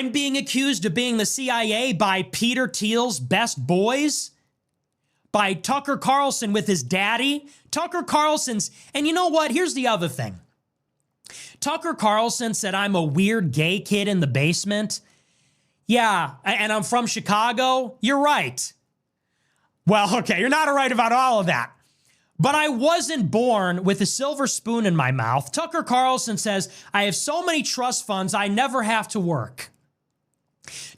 I'm being accused of being the CIA by Peter Thiel's best boys, by Tucker Carlson with his daddy. Tucker Carlson's, and you know what? Here's the other thing. Tucker Carlson said I'm a weird gay kid in the basement. Yeah, and I'm from Chicago. You're right. Well, okay, you're not right about all of that. But I wasn't born with a silver spoon in my mouth. Tucker Carlson says, I have so many trust funds, I never have to work.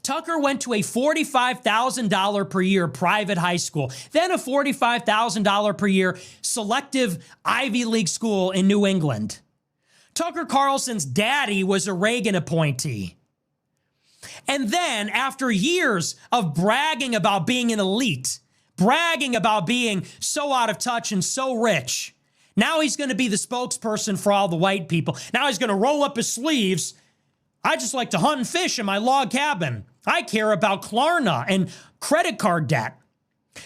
Tucker went to a $45,000 per year private high school, then a $45,000 per year selective Ivy League school in New England. Tucker Carlson's daddy was a Reagan appointee. And then, after years of bragging about being an elite, bragging about being so out of touch and so rich, now he's going to be the spokesperson for all the white people. Now he's going to roll up his sleeves. I just like to hunt and fish in my log cabin. I care about Klarna and credit card debt.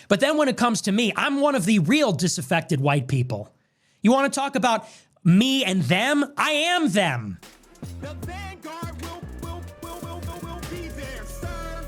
But then when it comes to me, I'm one of the real disaffected white people. You want to talk about me and them? I am them. The vanguard will be there, sir.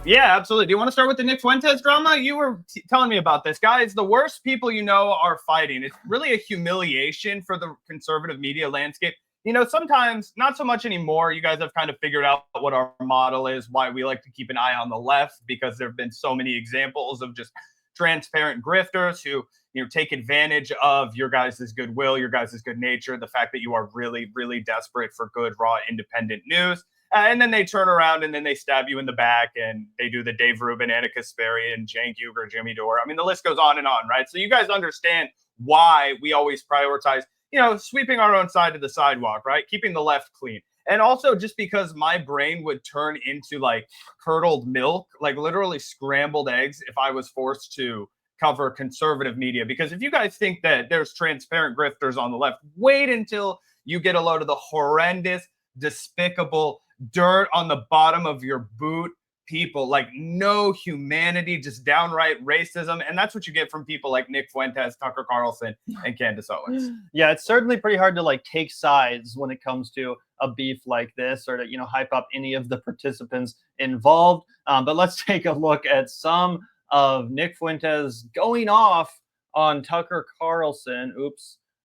Yeah, absolutely. Do you want to start with the Nick Fuentes drama? You were telling me about this. Guys, the worst people you know are fighting. It's really a humiliation for the conservative media landscape. You know, sometimes, not so much anymore, you guys have kind of figured out what our model is, why we like to keep an eye on the left, because there have been so many examples of just transparent grifters who, you know, take advantage of your guys' goodwill, your guys' good nature, the fact that you are really, really desperate for good, raw, independent news. And then they turn around and then they stab you in the back and they do the Dave Rubin, Anna Kasparian, Cenk Uygur, Jimmy Dore. I mean, the list goes on, right? So you guys understand why we always prioritize, you know, sweeping our own side of the sidewalk, right? Keeping the left clean. And also just because my brain would turn into like curdled milk, like literally scrambled eggs if I was forced to cover conservative media. Because if you guys think that there's transparent grifters on the left, wait until you get a load of the horrendous, despicable dirt on the bottom of your boot people, like no humanity, just downright racism. And that's what you get from people like Nick Fuentes, Tucker Carlson, and Candace Owens. Yeah, it's certainly pretty hard to like take sides when it comes to a beef like this, or to, you know, hype up any of the participants involved. But let's take a look at some of Nick Fuentes going off on Tucker Carlson.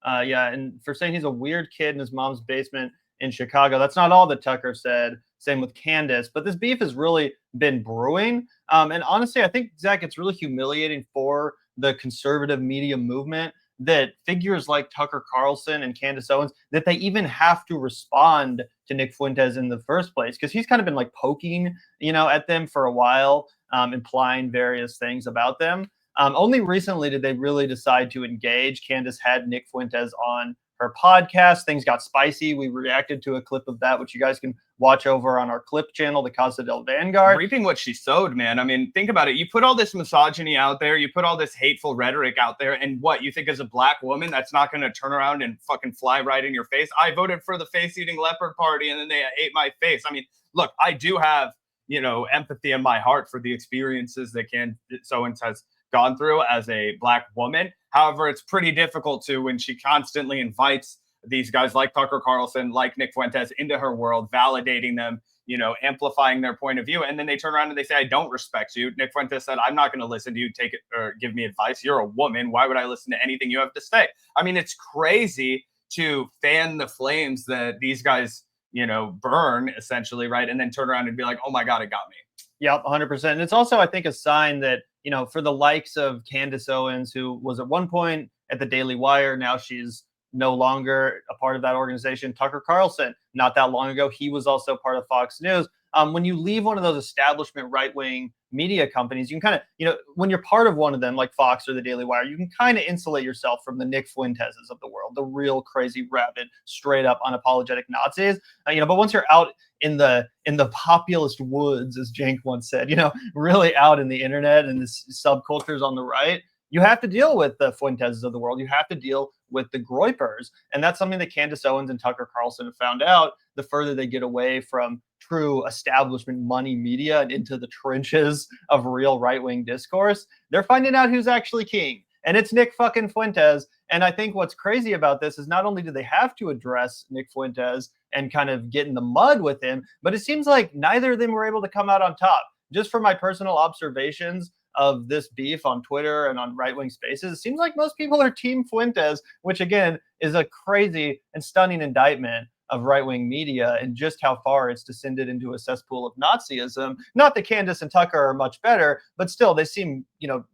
Yeah, and for saying he's a weird kid in his mom's basement in Chicago. That's not all that Tucker said. Same with Candace. But this beef has really been brewing. And honestly, I think, Zach, it's really humiliating for the conservative media movement that figures like Tucker Carlson and Candace Owens, that they even have to respond to Nick Fuentes in the first place, because he's kind of been like poking, you know, at them for a while, implying various things about them. Only recently did they really decide to engage. Candace had Nick Fuentes on her podcast. Things got spicy. We reacted to a clip of that, which you guys can watch over on our clip channel, the Casa del Vanguard. Reaping what she sowed, man. I mean, think about it. You put all this misogyny out there, you put all this hateful rhetoric out there, and what, you think as a black woman, that's not going to turn around and fucking fly right in your face? I voted for the face-eating leopard party, and then they ate my face. I mean, look, I do have, you know, empathy in my heart for the experiences that Candace Owens has gone through as a black woman. However, it's pretty difficult to when she constantly invites these guys like Tucker Carlson, like Nick Fuentes into her world, validating them, you know, amplifying their point of view. And then they turn around and they say, I don't respect you. Nick Fuentes said, I'm not going to listen to you, take it or give me advice. You're a woman. Why would I listen to anything you have to say? I mean, it's crazy to fan the flames that these guys, you know, burn essentially, right? And then turn around and be like, oh my God, it got me. Yep, 100%. And it's also, I think, a sign that, you know, for the likes of Candace Owens, who was at one point at the Daily Wire, now she's no longer a part of that organization. Tucker Carlson, not that long ago, he was also part of Fox News. When you leave one of those establishment right-wing media companies, you can kind of, you know, when you're part of one of them, like Fox or the Daily Wire, you can kind of insulate yourself from the Nick Fuenteses of the world, the real crazy, rabid, straight up unapologetic Nazis. You know, but once you're out in the populist woods, as Cenk once said, you know, really out in the internet and the subcultures on the right, you have to deal with the Fuenteses of the world. You have to deal with the Groypers. And that's something that Candace Owens and Tucker Carlson have found out. The further they get away from true establishment money media and into the trenches of real right-wing discourse, they're finding out who's actually king. and it's Nick fucking Fuentes. And I think what's crazy about this is not only do they have to address Nick Fuentes and kind of get in the mud with him, but it seems like neither of them were able to come out on top. Just from my personal observations of this beef on Twitter and on right-wing spaces, it seems like most people are Team Fuentes, which again is a crazy and stunning indictment of right-wing media and just how far it's descended into a cesspool of Nazism. Not that Candace and Tucker are much better, but still they seem,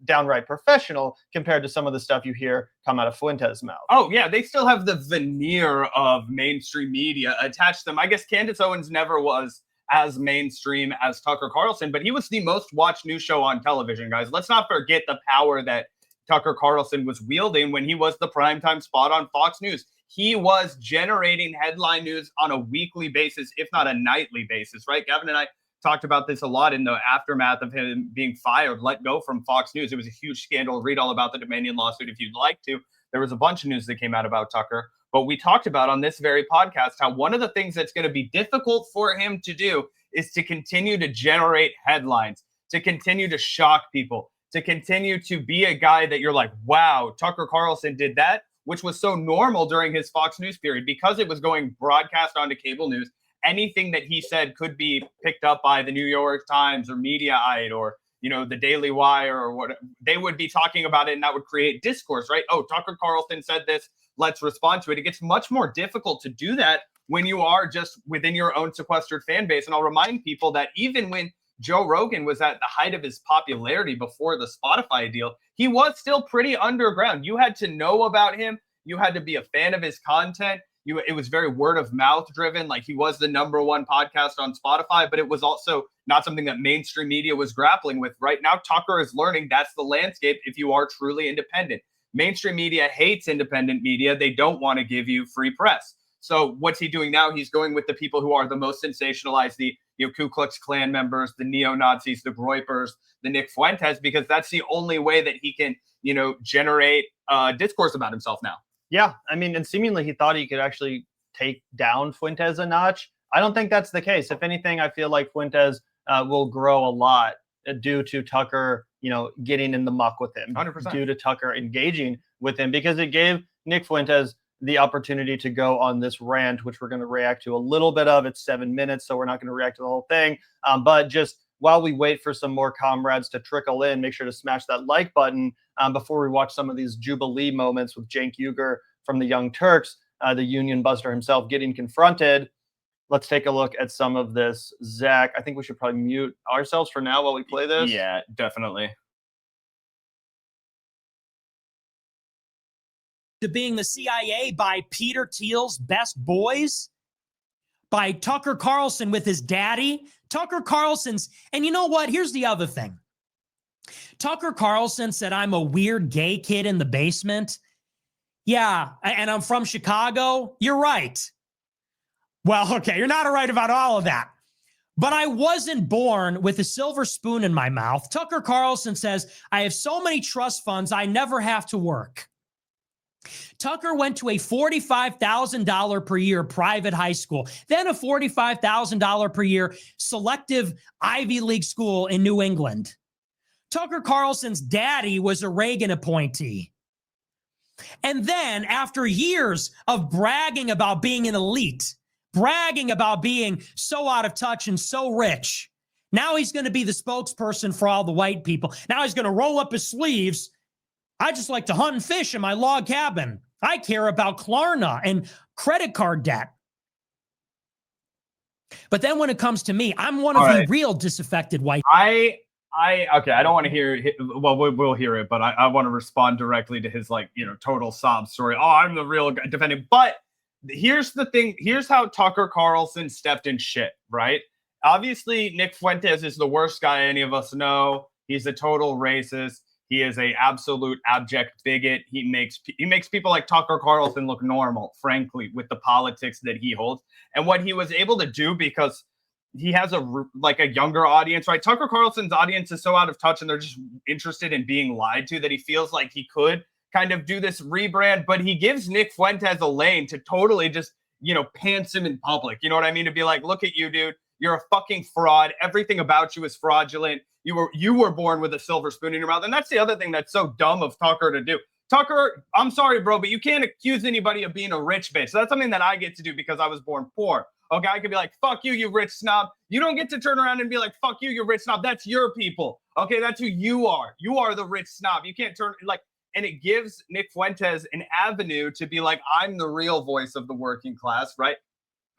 downright professional compared to some of the stuff you hear come out of Fuentes' mouth. Oh yeah, they still have the veneer of mainstream media attached to them. I guess Candace Owens never was as mainstream as Tucker Carlson, but he was the most watched news show on television, guys. Let's not forget the power that Tucker Carlson was wielding when he was the primetime spot on Fox News. He was generating headline news on a weekly basis, if not a nightly basis, right? Gavin and I talked about this a lot in the aftermath of him being fired, let go from Fox News. It was a huge scandal. Read all about the Dominion lawsuit if you'd like to. There was a bunch of news that came out about Tucker. But we talked about on this very podcast how one of the things that's going to be difficult for him to do is to continue to generate headlines, to continue to shock people, to continue to be a guy that you're like, wow, Tucker Carlson did that, which was so normal during his Fox News period because it was going broadcast onto cable news. Anything that he said could be picked up by the New York Times or Mediaite or, the Daily Wire or what. They would be talking about it and that would create discourse, right? Oh, Tucker Carlson said this. Let's respond to it. It gets much more difficult to do that when you are just within your own sequestered fan base. And I'll remind people that even when Joe Rogan was at the height of his popularity before the Spotify deal, he was still pretty underground. You had to know about him. You had to be a fan of his content. It was very word of mouth driven. Like he was the #1 podcast on Spotify, but it was also not something that mainstream media was grappling with. Right now, Tucker is learning that's the landscape if you are truly independent. Mainstream media hates independent media. They don't want to give you free press. So what's he doing now? He's going with the people who are the most sensationalized, the Ku Klux Klan members, the neo-Nazis, the Groypers, the Nick Fuentes, because that's the only way that he can, generate discourse about himself now. Yeah, I mean, and seemingly he thought he could actually take down Fuentes a notch. I don't think that's the case. If anything, I feel like Fuentes will grow a lot due to Tucker, getting in the muck with him, 100%. Due to Tucker engaging with him, because it gave Nick Fuentes the opportunity to go on this rant, which we're going to react to a little bit of. It's 7 minutes, so we're not going to react to the whole thing. But just while we wait for some more comrades to trickle in, make sure to smash that like button before we watch some of these Jubilee moments with Cenk Uygur from the Young Turks, the Union Buster himself getting confronted. Let's take a look at some of this. Zach, I think we should probably mute ourselves for now while we play this. Yeah, definitely. To being the CIA by Peter Thiel's best boys, by Tucker Carlson with his daddy. Tucker Carlson's, and you know what? Here's the other thing. Tucker Carlson said, I'm a weird gay kid in the basement. Yeah, and I'm from Chicago. You're right. Well, okay, you're not right about all of that. But I wasn't born with a silver spoon in my mouth. Tucker Carlson says, I have so many trust funds, I never have to work. Tucker went to a $45,000 per year private high school, then a $45,000 per year selective Ivy League school in New England. Tucker Carlson's daddy was a Reagan appointee. And then after years of bragging about being an elite, bragging about being so out of touch and so rich, now he's going to be the spokesperson for all the white people. Now he's going to roll up his sleeves. I just like to hunt and fish in my log cabin. I care about Klarna and credit card debt. But then when it comes to me, I'm one of the real disaffected white. Okay, I don't want to hear it. Well, we'll hear it, but I want to respond directly to his total sob story. Oh, I'm the real guy defending. But here's the thing. Here's how Tucker Carlson stepped in shit, right? Obviously, Nick Fuentes is the worst guy any of us know. He's a total racist. He is a absolute abject bigot. He makes people like Tucker Carlson look normal, frankly, with the politics that he holds. And what he was able to do, because he has a younger audience, right? Tucker Carlson's audience is so out of touch and they're just interested in being lied to that he feels like he could kind of do this rebrand, but he gives Nick Fuentes a lane to totally just, pants him in public. You know what I mean? To be like, look at you, dude. You're a fucking fraud. Everything about you is fraudulent. You were born with a silver spoon in your mouth. And that's the other thing that's so dumb of Tucker to do. Tucker, I'm sorry, bro, but you can't accuse anybody of being a rich bitch. So that's something that I get to do because I was born poor. Okay, I could be like, fuck you, you rich snob. You don't get to turn around and be like, fuck you, you rich snob. That's your people. Okay, that's who you are. You are the rich snob. You can't turn, like, and it gives Nick Fuentes an avenue to be like, I'm the real voice of the working class, right?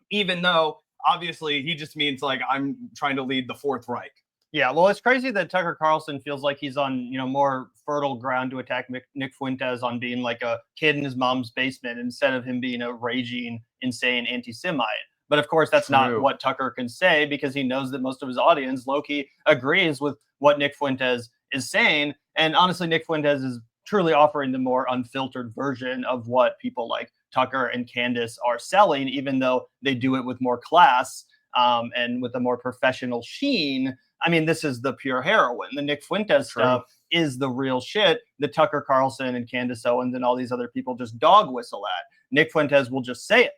Even though, obviously, he just means, like, I'm trying to lead the Fourth Reich. Yeah, well, it's crazy that Tucker Carlson feels like he's on, more fertile ground to attack Nick Fuentes on being like a kid in his mom's basement instead of him being a raging, insane anti-Semite. But of course, that's not what Tucker can say because he knows that most of his audience, low-key, agrees with what Nick Fuentes is saying. And honestly, Nick Fuentes is truly offering the more unfiltered version of what people like Tucker and Candace are selling, even though they do it with more class and with a more professional sheen. I mean, this is the pure heroin. The Nick Fuentes stuff is the real shit that Tucker Carlson and Candace Owens and all these other people just dog whistle at. Nick Fuentes will just say it.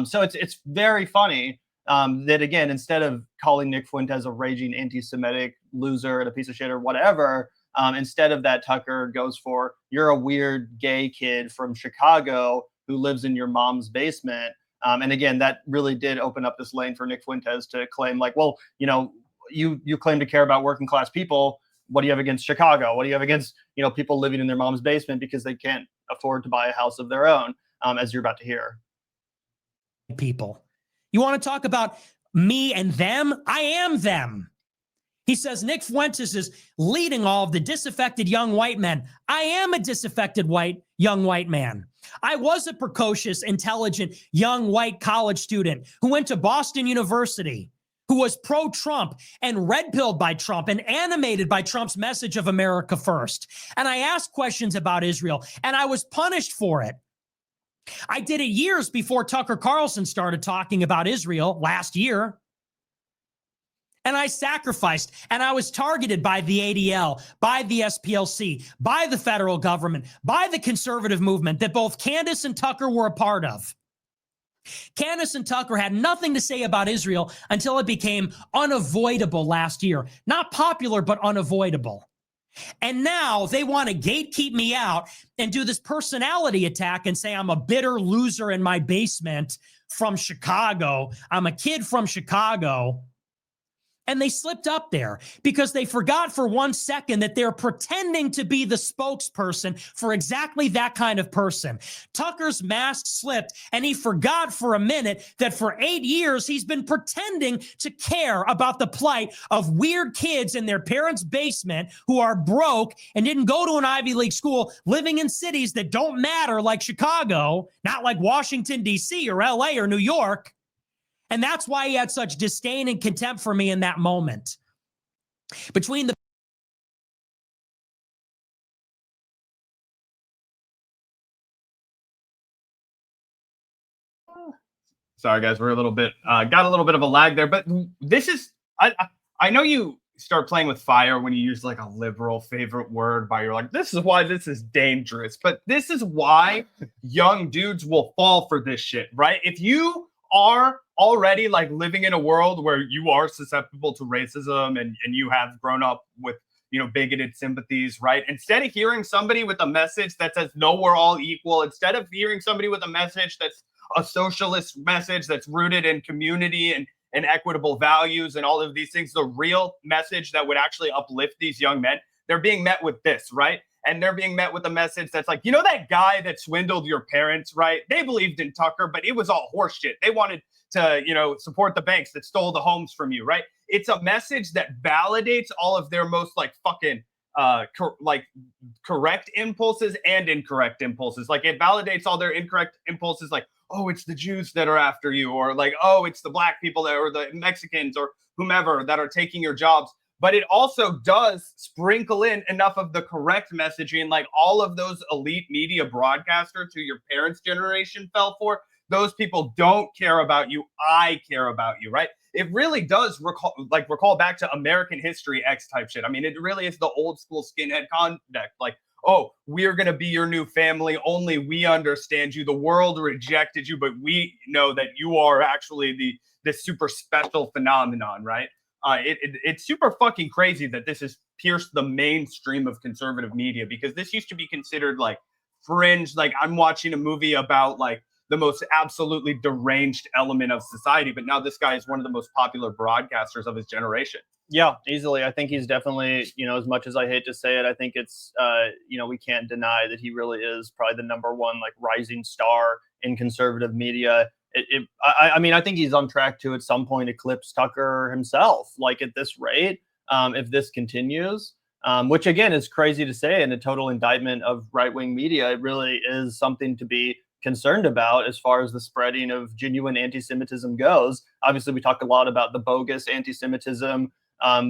So it's very funny that, again, instead of calling Nick Fuentes a raging anti-Semitic loser and a piece of shit or whatever, instead of that, Tucker goes for, you're a weird gay kid from Chicago who lives in your mom's basement. And again, that really did open up this lane for Nick Fuentes to claim, like, well, you claim to care about working class people. What do you have against Chicago? What do you have against, people living in their mom's basement because they can't afford to buy a house of their own, as you're about to hear? People. You want to talk about me and them? I am them. He says Nick Fuentes is leading all of the disaffected young white men. I am a disaffected young white man. I was a precocious, intelligent, young white college student who went to Boston University, who was pro-Trump and red-pilled by Trump and animated by Trump's message of America first. And I asked questions about Israel, and I was punished for it. I did it years before Tucker Carlson started talking about Israel last year. And I sacrificed, and I was targeted by the ADL, by the SPLC, by the federal government, by the conservative movement that both Candace and Tucker were a part of. Candace and Tucker had nothing to say about Israel until it became unavoidable last year. Not popular, but unavoidable. And now they want to gatekeep me out and do this personality attack and say I'm a bitter loser in my basement from Chicago. I'm a kid from Chicago. And they slipped up there because they forgot for 1 second that they're pretending to be the spokesperson for exactly that kind of person. Tucker's mask slipped, and he forgot for a minute that for 8 years he's been pretending to care about the plight of weird kids in their parents' basement who are broke and didn't go to an Ivy League school, living in cities that don't matter like Chicago, not like Washington, D.C. or L.A. or New York. And that's why he had such disdain and contempt for me in that moment. Between the Sorry, guys, we're a little bit got a little bit of a lag there, but this is I know you start playing with fire when you use like a liberal favorite word by you're like, this is why this is dangerous, but this is why young dudes will fall for this shit, right? If you are already like living in a world where you are susceptible to racism and you have grown up with, bigoted sympathies, right? Instead of hearing somebody with a message that says, no, we're all equal, instead of hearing somebody with a message that's a socialist message that's rooted in community and equitable values and all of these things, the real message that would actually uplift these young men, they're being met with this, right? And they're being met with a message that's like, that guy that swindled your parents, right? They believed in Tucker, but it was all horseshit. They wanted to, support the banks that stole the homes from you, right? It's a message that validates all of their most like fucking correct impulses and incorrect impulses. Like it validates all their incorrect impulses, like, oh, it's the Jews that are after you, or like, oh, it's the black people or the Mexicans or whomever that are taking your jobs. But it also does sprinkle in enough of the correct messaging, like all of those elite media broadcasters who your parents' generation fell for. Those people don't care about you. I care about you, right? It really does recall back to American History X type shit. I mean, it really is the old school skinhead conduct. Like, oh, we're going to be your new family. Only we understand you. The world rejected you, but we know that you are actually this super special phenomenon, right? It's super fucking crazy that this has pierced the mainstream of conservative media, because this used to be considered like fringe. Like, I'm watching a movie about like the most absolutely deranged element of society, but now this guy is one of the most popular broadcasters of his generation. Yeah, easily. I think he's definitely, as much as I hate to say it, I think it's, we can't deny that he really is probably the number one like rising star in conservative media. I mean, I think he's on track to at some point eclipse Tucker himself, like at this rate, if this continues, which again is crazy to say and a total indictment of right-wing media. It really is something to be concerned about as far as the spreading of genuine anti-Semitism goes. Obviously, we talk a lot about the bogus anti-Semitism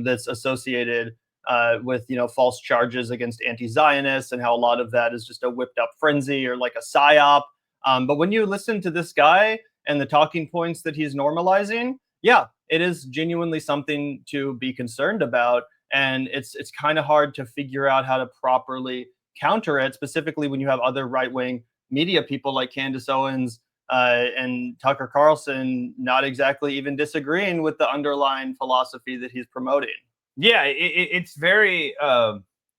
that's associated with, false charges against anti-Zionists, and how a lot of that is just a whipped up frenzy or like a psyop. But when you listen to this guy and the talking points that he's normalizing, yeah, it is genuinely something to be concerned about. And it's kind of hard to figure out how to properly counter it, specifically when you have other right-wing media people like Candace Owens and Tucker Carlson not exactly even disagreeing with the underlying philosophy that he's promoting. Yeah, it's very,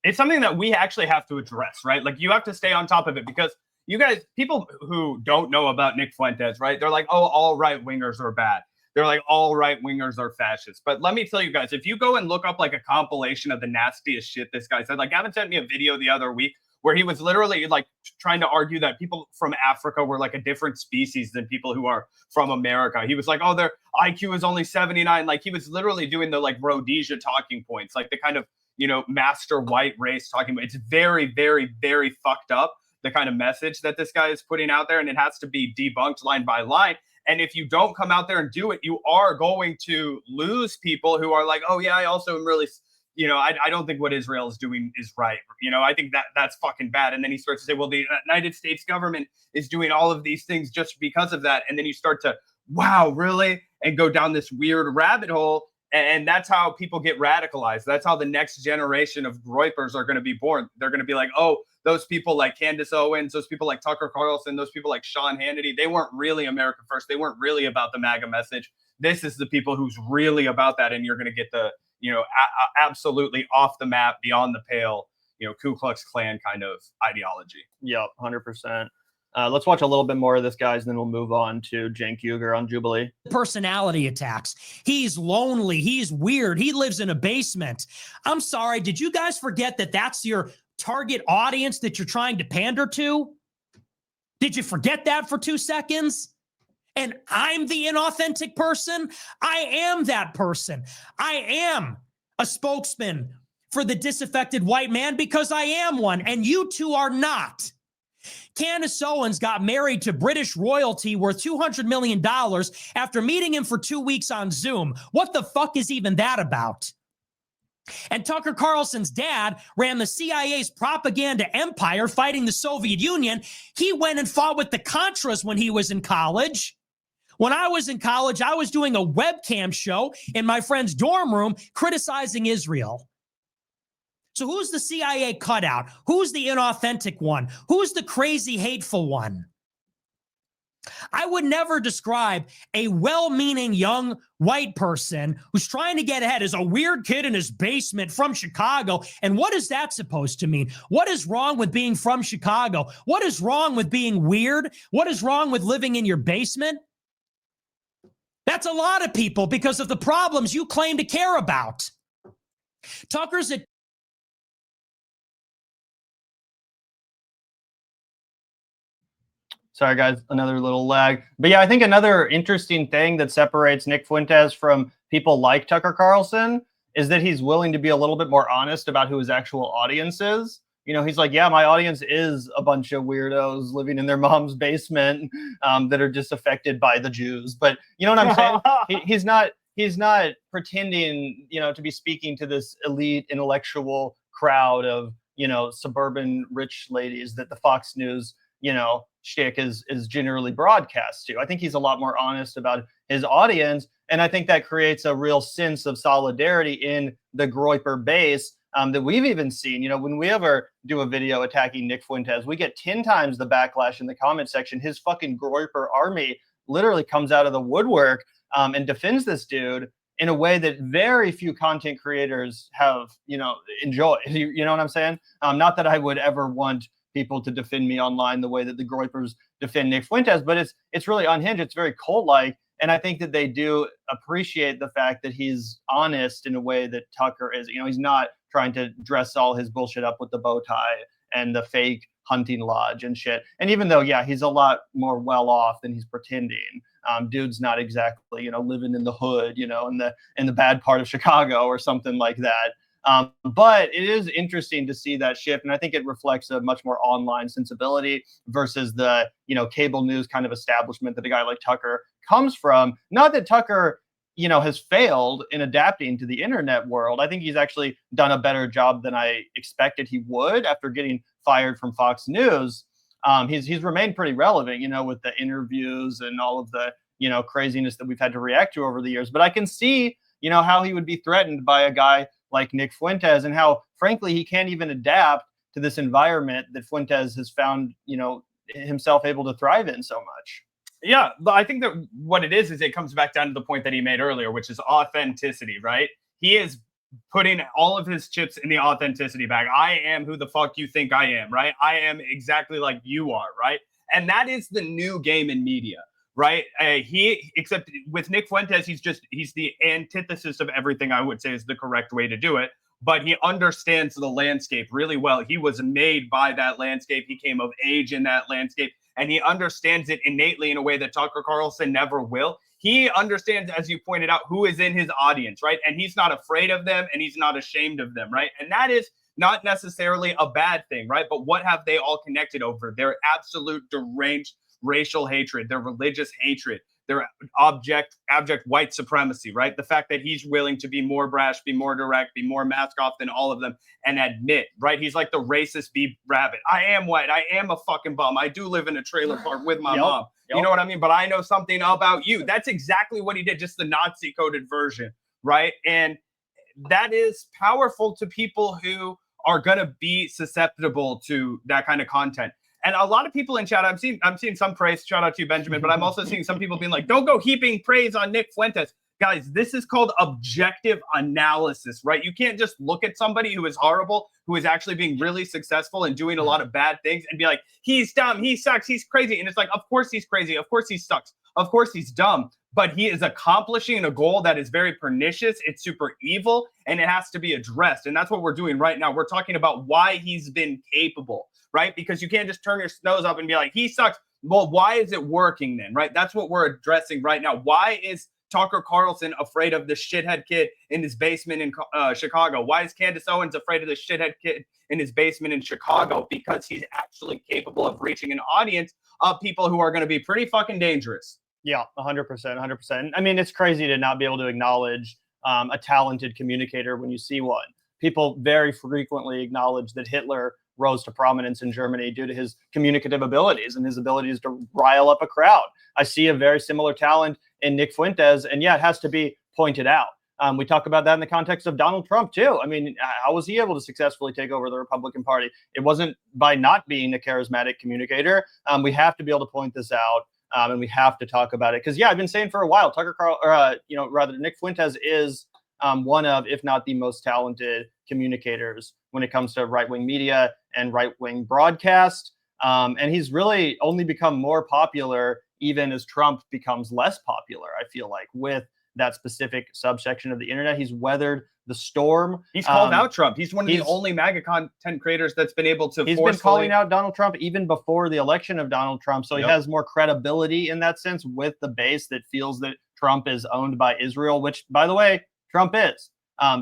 it's something that we actually have to address, right? Like, you have to stay on top of it, because you guys, people who don't know about Nick Fuentes, right? They're like, oh, all right-wingers are bad. They're like, all right-wingers are fascists. But let me tell you guys, if you go and look up like a compilation of the nastiest shit this guy said, like, Gavin sent me a video the other week where he was literally like trying to argue that people from Africa were like a different species than people who are from America. He was like, oh, their IQ is only 79. Like, he was literally doing the like Rhodesia talking points, like the kind of, master white race talking about. It's very, very, very fucked up, the kind of message that this guy is putting out there, and it has to be debunked line by line. And if you don't come out there and do it, you are going to lose people who are like, oh yeah, I also am really, I don't think what Israel is doing is right. I think that's fucking bad. And then he starts to say, well, the United States government is doing all of these things just because of that. And then you start to, wow, really? And go down this weird rabbit hole. And that's how people get radicalized. That's how the next generation of Groypers are going to be born. They're going to be like, oh, those people like Candace Owens, those people like Tucker Carlson, those people like Sean Hannity, they weren't really America first. They weren't really about the MAGA message. This is the people who's really about that. And you're going to get the, absolutely off the map, beyond the pale, Ku Klux Klan kind of ideology. Yeah, 100%. Let's watch a little bit more of this, guys, and then we'll move on to Cenk Uygur on Jubilee. Personality attacks. He's lonely. He's weird. He lives in a basement. I'm sorry. Did you guys forget that that's your target audience that you're trying to pander to? Did you forget that for 2 seconds? And I'm the inauthentic person? I am that person. I am a spokesman for the disaffected white man because I am one, and you two are not. Candace Owens got married to British royalty worth $200 million after meeting him for 2 weeks on Zoom. What the fuck is even that about? And Tucker Carlson's dad ran the CIA's propaganda empire fighting the Soviet Union. He went and fought with the Contras when he was in college. When I was in college, I was doing a webcam show in my friend's dorm room criticizing Israel. So who's the CIA cutout? Who's the inauthentic one? Who's the crazy, hateful one? I would never describe a well-meaning young white person who's trying to get ahead as a weird kid in his basement from Chicago. And what is that supposed to mean? What is wrong with being from Chicago? What is wrong with being weird? What is wrong with living in your basement? That's a lot of people because of the problems you claim to care about. Tucker's a Sorry, guys, another little lag. But yeah, I think another interesting thing that separates Nick Fuentes from people like Tucker Carlson is that he's willing to be a little bit more honest about who his actual audience is. He's like, yeah, my audience is a bunch of weirdos living in their mom's basement that are disaffected by the Jews. But you know what I'm saying? He's not pretending, to be speaking to this elite intellectual crowd of, suburban rich ladies that the Fox News, shtick is generally broadcast to. I think he's a lot more honest about his audience. And I think that creates a real sense of solidarity in the Groyper base that we've even seen. You know, when we ever do a video attacking Nick Fuentes, we get 10 times the backlash in the comment section. His fucking Groyper army literally comes out of the woodwork and defends this dude in a way that very few content creators have, you know, enjoyed. You know what I'm saying? Not that I would ever want people to defend me online the way that the Groypers defend Nick Fuentes, but it's really unhinged. It's very cult-like. And I think that they do appreciate the fact that he's honest in a way that Tucker is. You know, he's not trying to dress all his bullshit up with the bow tie and the fake hunting lodge and shit. And even though, yeah, he's a lot more well off than he's pretending. Dude's not exactly, you know, living in the hood, you know, in the bad part of Chicago or something like that. But it is interesting to see that shift, and I think it reflects a much more online sensibility versus the, you know, cable news kind of establishment that a guy like Tucker comes from. Not that Tucker, you know, has failed in adapting to the internet world. I think he's actually done a better job than I expected he would after getting fired from Fox News. He's remained pretty relevant, you know, with the interviews and all of the, you know, craziness that we've had to react to over the years. But I can see, you know, how he would be threatened by a guy like Nick Fuentes, and how, frankly, he can't even adapt to this environment that Fuentes has found, you know, himself able to thrive in so much. Yeah, but I think that what it is it comes back down to the point that he made earlier, which is authenticity, right? He is putting all of his chips in the authenticity bag. I am who the fuck you think I am, right? I am exactly like you are, right? And that is the new game in media, right? Except with Nick Fuentes, he's the antithesis of everything I would say is the correct way to do it. But he understands the landscape really well. He was made by that landscape. He came of age in that landscape, and he understands it innately in a way that Tucker Carlson never will. He understands, as you pointed out, who is in his audience, right? And he's not afraid of them, and he's not ashamed of them, right? And that is not necessarily a bad thing, right? But what have they all connected over? Their absolute deranged racial hatred, their religious hatred, their abject white supremacy, right? The fact that he's willing to be more brash, be more direct, be more mask off than all of them, and admit, right? He's like the racist bee rabbit. I am white. I am a fucking bum. I do live in a trailer park with my mom. You know what I mean? But I know something about you. That's exactly what he did, just the Nazi coded version, right? And that is powerful to people who are going to be susceptible to that kind of content. And a lot of people in chat, I'm seeing some praise. Shout out to you, Benjamin. But I'm also seeing some people being like, don't go heaping praise on Nick Fuentes. Guys, this is called objective analysis, right? You can't just look at somebody who is horrible, who is actually being really successful and doing a lot of bad things and be like, he's dumb, he sucks, he's crazy. And it's like, of course he's crazy. Of course he sucks. Of course he's dumb. But he is accomplishing a goal that is very pernicious. It's super evil, and it has to be addressed. And that's what we're doing right now. We're talking about why he's been capable, right? Because you can't just turn your nose up and be like, he sucks. Well, why is it working then, right? That's what we're addressing right now. Why is Tucker Carlson afraid of the shithead kid in his basement in Chicago? Why is Candace Owens afraid of the shithead kid in his basement in Chicago? Because he's actually capable of reaching an audience of people who are going to be pretty fucking dangerous. Yeah, 100%, 100%. I mean, it's crazy to not be able to acknowledge a talented communicator when you see one. People very frequently acknowledge that Hitler rose to prominence in Germany due to his communicative abilities and his abilities to rile up a crowd. I see a very similar talent in Nick Fuentes, and yeah, it has to be pointed out. We talk about that in the context of Donald Trump, too. I mean, how was he able to successfully take over the Republican Party? It wasn't by not being a charismatic communicator. We have to be able to point this out, and we have to talk about it. Because, yeah, I've been saying for a while, Nick Fuentes is one of, if not the most talented communicators when it comes to right-wing media and right-wing broadcast. And he's really only become more popular even as Trump becomes less popular, I feel like, with that specific subsection of the internet. He's weathered the storm. He's called out Trump. He's one of the only MAGA content creators that's been able to He's been calling out Donald Trump even before the election of Donald Trump. So he has more credibility in that sense with the base that feels that Trump is owned by Israel, which, by the way, Trump is.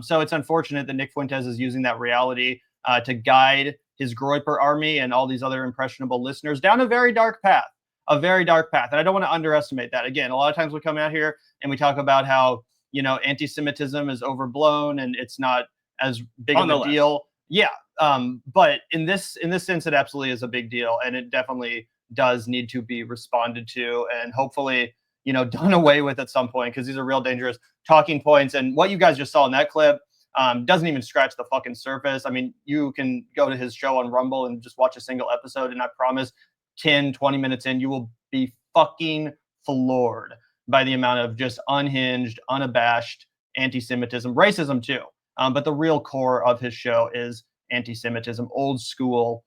So it's unfortunate that Nick Fuentes is using that reality to guide his Groyper army and all these other impressionable listeners down a very dark path. A very dark path. And I don't want to underestimate that. Again, a lot of times we come out here and we talk about how, you know, anti-Semitism is overblown and it's not as big of a deal. Yeah. But in this sense, it absolutely is a big deal. And it definitely does need to be responded to and hopefully, you know, done away with at some point, because these are real dangerous talking points. And what you guys just saw in that clip Doesn't even scratch the fucking surface. I mean, you can go to his show on Rumble and just watch a single episode, and I promise 10, 20 minutes in, you will be fucking floored by the amount of just unhinged, unabashed anti-Semitism, racism too. But the real core of his show is anti-Semitism, old school,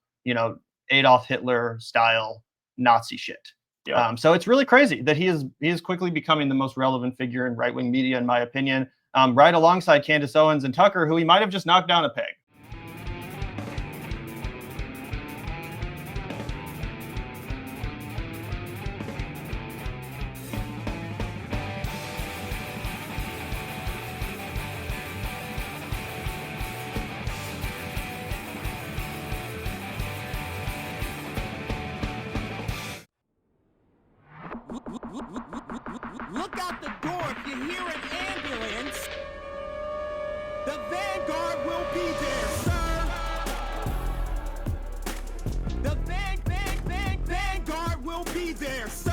Adolf Hitler style Nazi shit. Yeah. So it's really crazy that he is quickly becoming the most relevant figure in right-wing media, in my opinion, right alongside Candace Owens and Tucker, who he might have just knocked down a peg. Look out the door if you hear an ambulance. The Vanguard will be there, sir. The Vanguard will be there, sir.